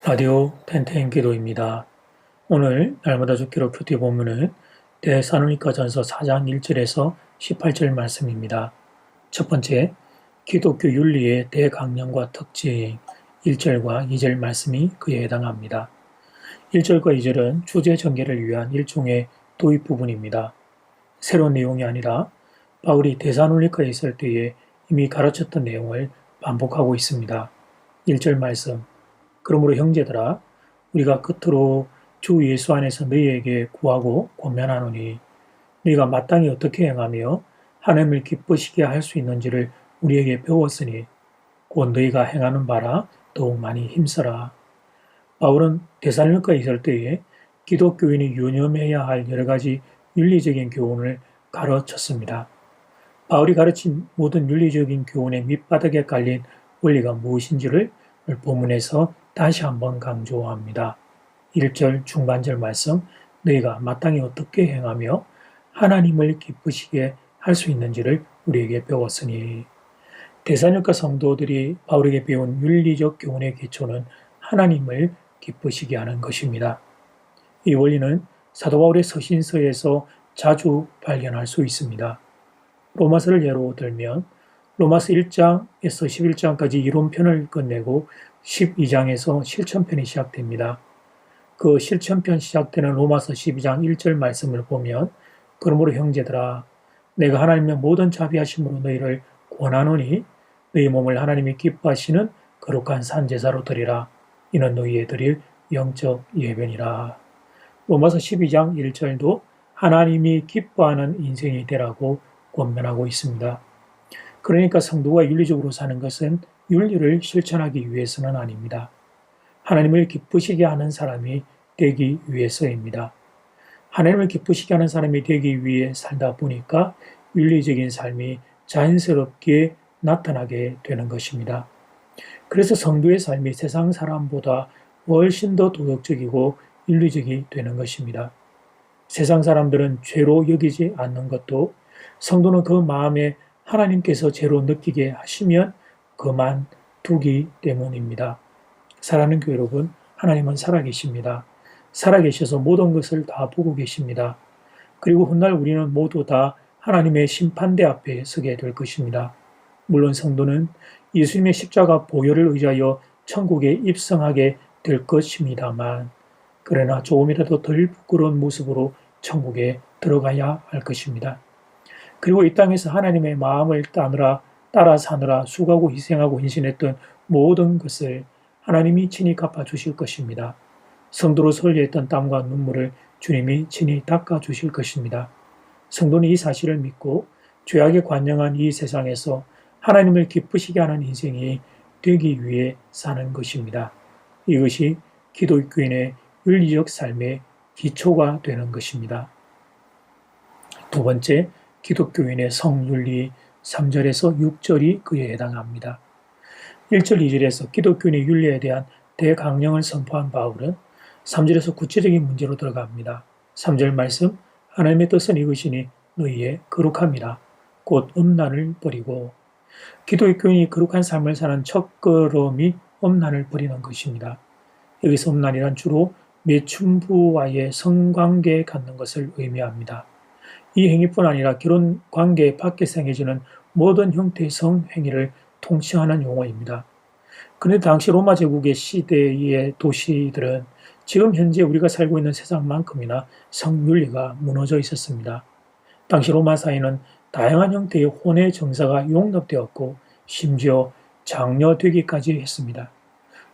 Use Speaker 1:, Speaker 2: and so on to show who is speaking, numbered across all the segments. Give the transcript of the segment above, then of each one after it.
Speaker 1: 라디오 텐텐 기도입니다. 오늘 날마다 죽기로 큐티 본문은 데살로니가전서 4장 1절에서 18절 말씀입니다. 첫 번째, 기독교 윤리의 대강령과 특징 1절과 2절 말씀이 그에 해당합니다. 1절과 2절은 주제 전개를 위한 일종의 도입 부분입니다. 새로운 내용이 아니라 바울이 데살로니가에 있을 때에 이미 가르쳤던 내용을 반복하고 있습니다. 1절 말씀, 그러므로 형제들아 우리가 끝으로 주 예수 안에서 너희에게 구하고 권면하노니 너희가 마땅히 어떻게 행하며 하나님을 기쁘시게 할 수 있는지를 우리에게 배웠으니 곧 너희가 행하는 바라 더욱 많이 힘써라. 바울은 데살로니가에 있을 때에 기독교인이 유념해야 할 여러 가지 윤리적인 교훈을 가르쳤습니다. 바울이 가르친 모든 윤리적인 교훈의 밑바닥에 깔린 원리가 무엇인지를 본문에서 다시 한번 강조합니다. 1절 중반절 말씀, 너희가 마땅히 어떻게 행하며 하나님을 기쁘시게 할 수 있는지를 우리에게 배웠으니. 데살로니가 성도들이 바울에게 배운 윤리적 교훈의 기초는 하나님을 기쁘시게 하는 것입니다. 이 원리는 사도 바울의 서신서에서 자주 발견할 수 있습니다. 로마서를 예로 들면 로마서 1장에서 11장까지 이론편을 끝내고 12장에서 실천편이 시작됩니다. 그 실천편 시작되는 로마서 12장 1절 말씀을 보면 그러므로 형제들아 내가 하나님의 모든 자비하심으로 너희를 권하노니 너희 몸을 하나님이 기뻐하시는 거룩한 산제사로 드리라. 이는 너희의 드릴 영적 예배니라. 로마서 12장 1절도 하나님이 기뻐하는 인생이 되라고 권면하고 있습니다. 그러니까 성도가 윤리적으로 사는 것은 윤리를 실천하기 위해서는 아닙니다. 하나님을 기쁘시게 하는 사람이 되기 위해서입니다. 하나님을 기쁘시게 하는 사람이 되기 위해 살다 보니까 윤리적인 삶이 자연스럽게 나타나게 되는 것입니다. 그래서 성도의 삶이 세상 사람보다 훨씬 더 도덕적이고 윤리적이 되는 것입니다. 세상 사람들은 죄로 여기지 않는 것도 성도는 그 마음에 하나님께서 죄로 느끼게 하시면 그만두기 때문입니다. 사랑하는 교회 여러분, 하나님은 살아계십니다. 살아계셔서 모든 것을 다 보고 계십니다. 그리고 훗날 우리는 모두 다 하나님의 심판대 앞에 서게 될 것입니다. 물론 성도는 예수님의 십자가 보혈을 의지하여 천국에 입성하게 될 것입니다만, 그러나 조금이라도 덜 부끄러운 모습으로 천국에 들어가야 할 것입니다. 그리고 이 땅에서 하나님의 마음을 따라 사느라 수고하고 희생하고 헌신했던 모든 것을 하나님이 친히 갚아주실 것입니다. 성도로 흘려했던 땀과 눈물을 주님이 친히 닦아주실 것입니다. 성도는 이 사실을 믿고 죄악에 관영한 이 세상에서 하나님을 기쁘시게 하는 인생이 되기 위해 사는 것입니다. 이것이 기독교인의 윤리적 삶의 기초가 되는 것입니다. 두 번째, 기독교인의 성윤리 3절에서 6절이 그에 해당합니다. 1절, 2절에서 기독교인의 윤리에 대한 대강령을 선포한 바울은 3절에서 구체적인 문제로 들어갑니다. 3절 말씀, 하나님의 뜻은 이것이니 너희의 거룩함이라. 곧 음란을 버리고. 기독교인이 거룩한 삶을 사는 첫걸음이 음란을 버리는 것입니다. 여기서 음란이란 주로 매춘부와의 성관계에 갖는 것을 의미합니다. 이 행위뿐 아니라 결혼 관계 밖에서 행해지는 모든 형태의 성행위를 통칭하는 용어입니다. 그런데 당시 로마 제국의 시대의 도시들은 지금 현재 우리가 살고 있는 세상만큼이나 성윤리가 무너져 있었습니다. 당시 로마 사회는 다양한 형태의 혼의 정사가 용납되었고 심지어 장려되기까지 했습니다.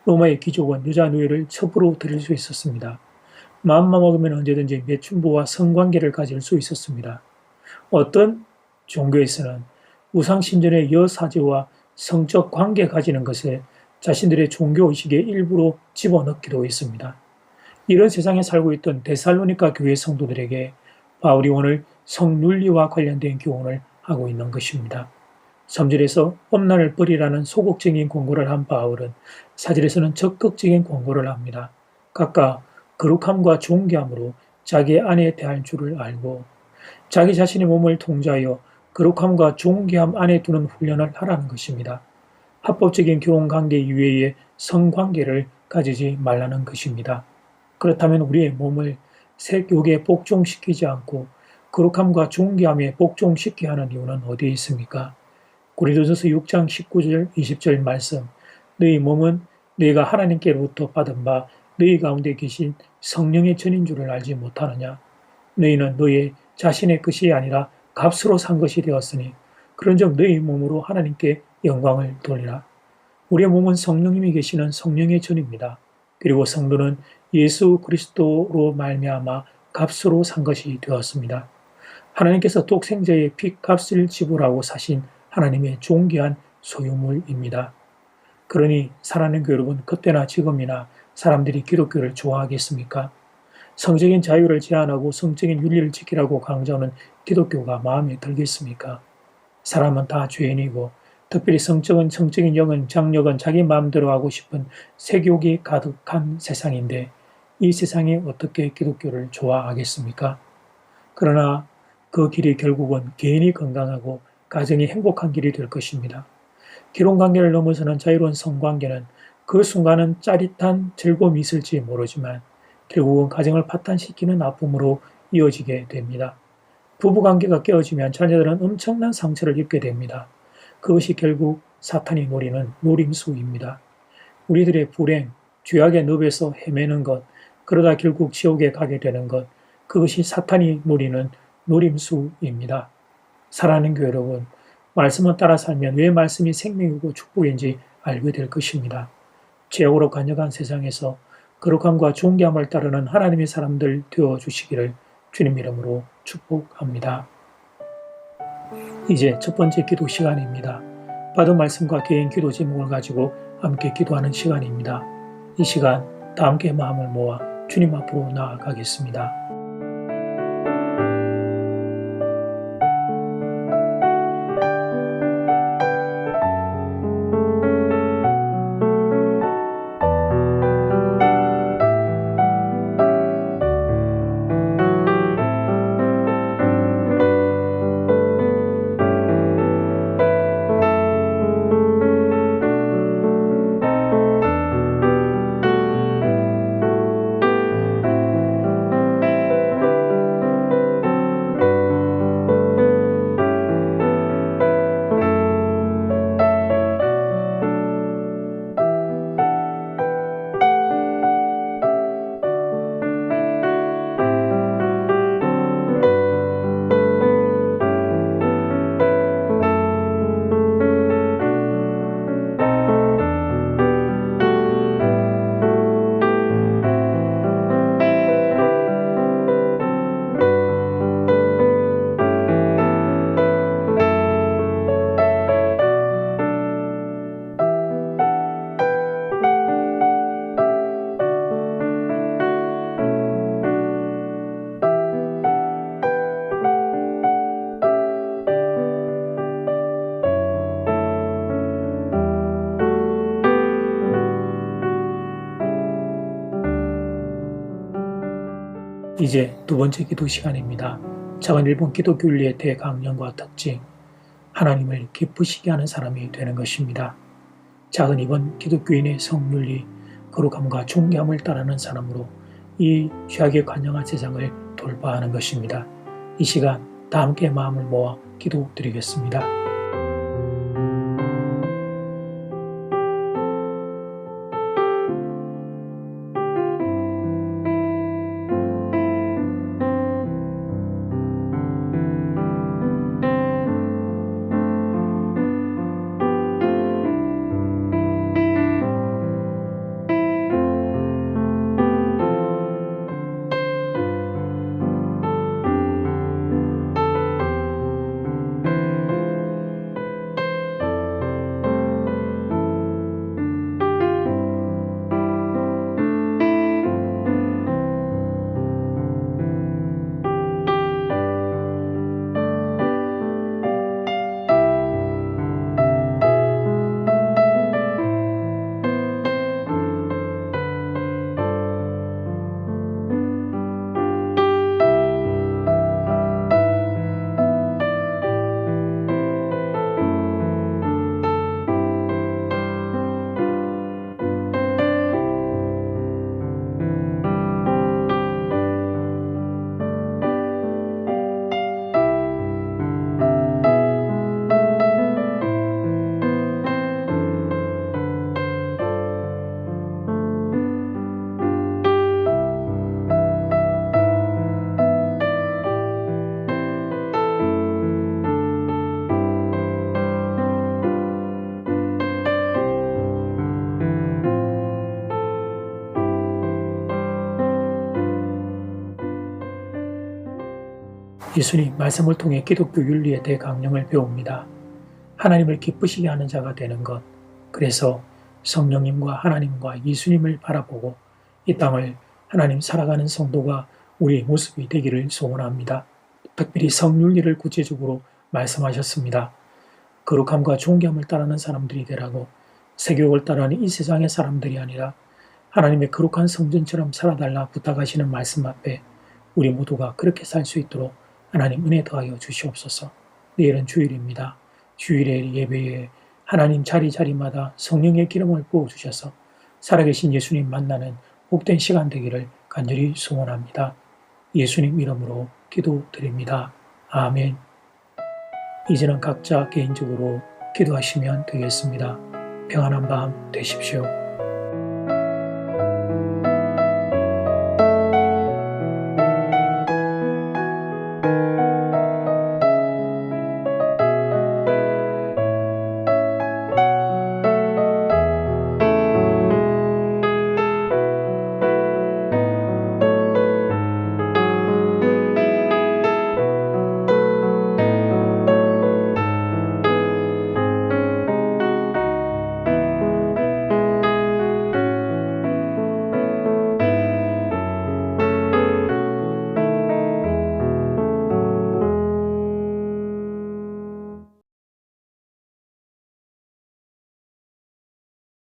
Speaker 1: 로마의 귀족은 여자 노예를 첩으로 들일 수 있었습니다. 마음만 먹으면 언제든지 매춘부와 성관계를 가질 수 있었습니다. 어떤 종교에서는 우상신전의 여사제와 성적 관계 가지는 것에 자신들의 종교의식의 일부로 집어넣기도 했습니다. 이런 세상에 살고 있던 데살로니가 교회 성도들에게 바울이 오늘 성윤리와 관련된 교훈을 하고 있는 것입니다. 3절에서 음란을 버리라는 소극적인 권고를 한 바울은 4절에서는 적극적인 권고를 합니다. 각각 거룩함과 존귀함으로 자기 아내에 대할 줄을 알고 자기 자신의 몸을 통제하여 거룩함과 존귀함 안에 두는 훈련을 하라는 것입니다. 합법적인 결혼관계 이외의 성관계를 가지지 말라는 것입니다. 그렇다면 우리의 몸을 색욕에 복종시키지 않고 거룩함과 존귀함에 복종시켜야 하는 이유는 어디에 있습니까? 고린도전서 6장 19절 20절 말씀, 너희 몸은 너희가 하나님께로부터 받은 바 너희 가운데 계신 성령의 전인 줄을 알지 못하느냐? 너희는 너희 자신의 것이 아니라 값으로 산 것이 되었으니 그런즉 너희 몸으로 하나님께 영광을 돌리라. 우리의 몸은 성령님이 계시는 성령의 전입니다. 그리고 성도는 예수 그리스도로 말미암아 값으로 산 것이 되었습니다. 하나님께서 독생자의 핏값을 지불하고 사신 하나님의 존귀한 소유물입니다. 그러니 사랑하는 교회 여러분, 그때나 지금이나 사람들이 기독교를 좋아하겠습니까? 성적인 자유를 제한하고 성적인 윤리를 지키라고 강조하는 기독교가 마음에 들겠습니까? 사람은 다 죄인이고 특별히 성적인 영은 장력은 자기 마음대로 하고 싶은 색욕이 가득한 세상인데 이 세상이 어떻게 기독교를 좋아하겠습니까? 그러나 그 길이 결국은 개인이 건강하고 가정이 행복한 길이 될 것입니다. 결혼관계를 넘어서는 자유로운 성관계는 그 순간은 짜릿한 즐거움이 있을지 모르지만 결국은 가정을 파탄시키는 아픔으로 이어지게 됩니다. 부부관계가 깨어지면 자녀들은 엄청난 상처를 입게 됩니다. 그것이 결국 사탄이 노리는 노림수입니다. 우리들의 불행, 죄악의 늪에서 헤매는 것, 그러다 결국 지옥에 가게 되는 것, 그것이 사탄이 노리는 노림수입니다. 사랑하는 교회 여러분, 말씀을 따라 살면 왜 말씀이 생명이고 축복인지 알게 될 것입니다. 죄악으로 간역한 세상에서 거룩함과 존귀함을 따르는 하나님의 사람들 되어주시기를 주님 이름으로 축복합니다. 이제 첫 번째 기도 시간입니다. 받은 말씀과 개인 기도 제목을 가지고 함께 기도하는 시간입니다. 이 시간 다 함께 마음을 모아 주님 앞으로 나아가겠습니다. 이제 두 번째 기도 시간입니다. 작은 일본 기독교 윤리의 대강령과 특징, 하나님을 기쁘시게 하는 사람이 되는 것입니다. 작은 이번 기독교인의 성윤리, 거룩함과 존귀함을 따르는 사람으로 이 죄악에 관영한 세상을 돌파하는 것입니다. 이 시간 다 함께 마음을 모아 기도드리겠습니다. 예수님 말씀을 통해 기독교 윤리에 대해 강령을 배웁니다. 하나님을 기쁘시게 하는 자가 되는 것. 그래서 성령님과 하나님과 예수님을 바라보고 이 땅을 하나님 살아가는 성도가 우리의 모습이 되기를 소원합니다. 특별히 성윤리를 구체적으로 말씀하셨습니다. 거룩함과 존귀함을 따르는 사람들이 되라고, 세교육을 따르는 이 세상의 사람들이 아니라 하나님의 거룩한 성전처럼 살아달라 부탁하시는 말씀 앞에 우리 모두가 그렇게 살 수 있도록 하나님 은혜 더하여 주시옵소서. 내일은 주일입니다. 주일의 예배에 하나님 자리자리마다 성령의 기름을 부어주셔서 살아계신 예수님 만나는 복된 시간 되기를 간절히 소원합니다. 예수님 이름으로 기도드립니다. 아멘. 이제는 각자 개인적으로 기도하시면 되겠습니다. 평안한 밤 되십시오.